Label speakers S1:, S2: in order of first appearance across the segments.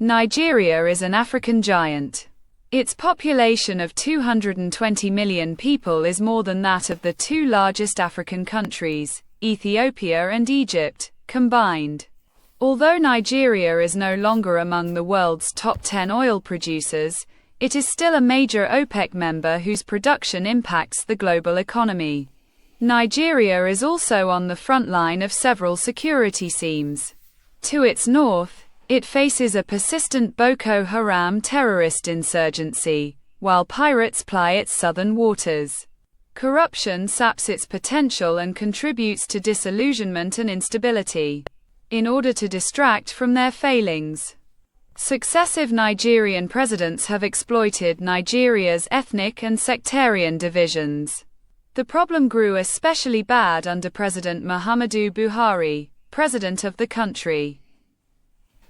S1: Nigeria is an African giant. Its population of 220 million people is more than that of the two largest African countries, Ethiopia and Egypt, combined. Although Nigeria is no longer among the world's top 10 oil producers, it is still a major OPEC member whose production impacts the global economy. Nigeria is also on the front line of several security seams. To its north, it faces a persistent Boko Haram terrorist insurgency, while pirates ply its southern waters. Corruption saps its potential and contributes to disillusionment and instability. In order to distract from their failings, successive Nigerian presidents have exploited Nigeria's ethnic and sectarian divisions. The problem grew especially bad under President Muhammadu Buhari, president of the country.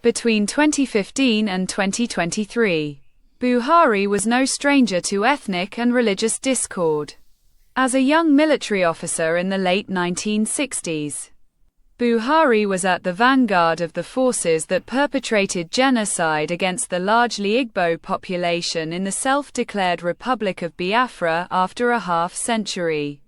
S1: Between 2015 and 2023, Buhari was no stranger to ethnic and religious discord. As a young military officer in the late 1960s, Buhari was at the vanguard of the forces that perpetrated genocide against the largely Igbo population in the self-declared Republic of Biafra after a half-century.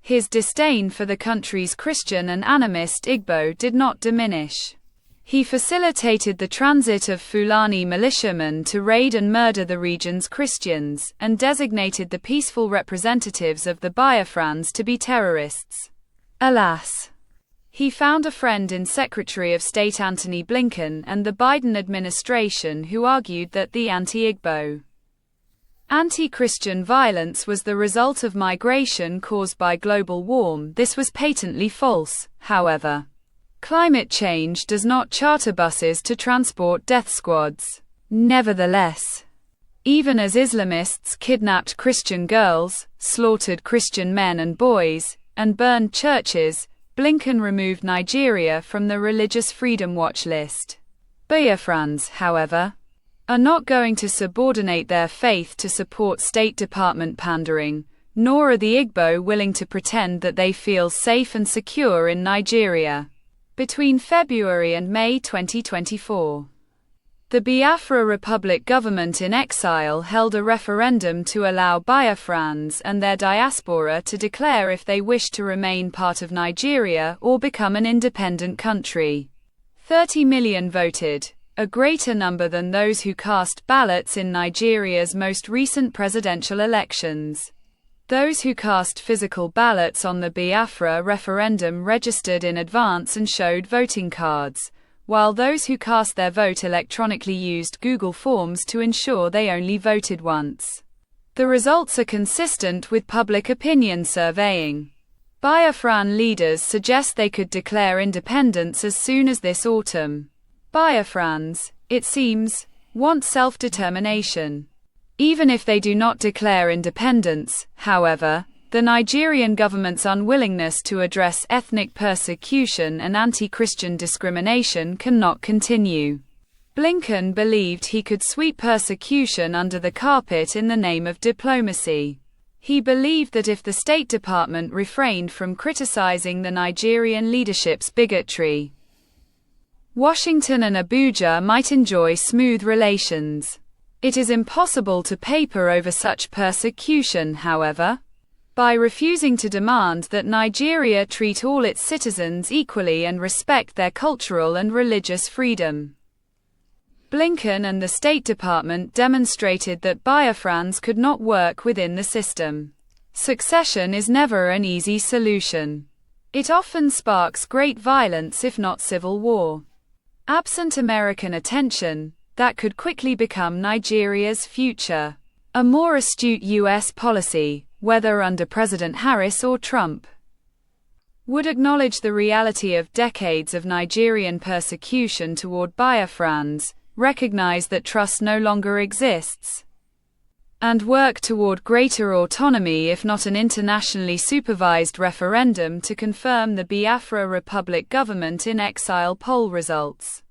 S1: His disdain for the country's Christian and animist Igbo did not diminish. He facilitated the transit of Fulani militiamen to raid and murder the region's Christians, and designated the peaceful representatives of the Biafrans to be terrorists. Alas, he found a friend in Secretary of State Antony Blinken and the Biden administration who argued that the anti-Igbo, anti-Christian violence was the result of migration caused by global warming. This was patently false, however. Climate change does not charter buses to transport death squads. Nevertheless, even as Islamists kidnapped Christian girls, slaughtered Christian men and boys, and burned churches, Blinken removed Nigeria from the Religious Freedom Watch list. Biafrans, however, are not going to subordinate their faith to support State Department pandering, nor are the Igbo willing to pretend that they feel safe and secure in Nigeria. Between February and May 2024, the Biafra Republic Government in Exile held a referendum to allow Biafrans and their diaspora to declare if they wish to remain part of Nigeria or become an independent country. 30 million voted, a greater number than those who cast ballots in Nigeria's most recent presidential elections. Those who cast physical ballots on the Biafra referendum registered in advance and showed voting cards, while those who cast their vote electronically used Google Forms to ensure they only voted once. The results are consistent with public opinion surveying. Biafran leaders suggest they could declare independence as soon as this autumn. Biafrans, it seems, want self-determination. Even if they do not declare independence, however, the Nigerian government's unwillingness to address ethnic persecution and anti-Christian discrimination cannot continue. Blinken believed he could sweep persecution under the carpet in the name of diplomacy. He believed that if the State Department refrained from criticizing the Nigerian leadership's bigotry, Washington and Abuja might enjoy smooth relations. It is impossible to paper over such persecution, however. By refusing to demand that Nigeria treat all its citizens equally and respect their cultural and religious freedom, Blinken and the State Department demonstrated that Biafrans could not work within the system. Succession is never an easy solution. It often sparks great violence if not civil war. Absent American attention, that could quickly become Nigeria's future. A more astute U.S. policy, whether under President Harris or Trump, would acknowledge the reality of decades of Nigerian persecution toward Biafrans, recognize that trust no longer exists, and work toward greater autonomy if not an internationally supervised referendum to confirm the Biafra Republic Government in Exile poll results.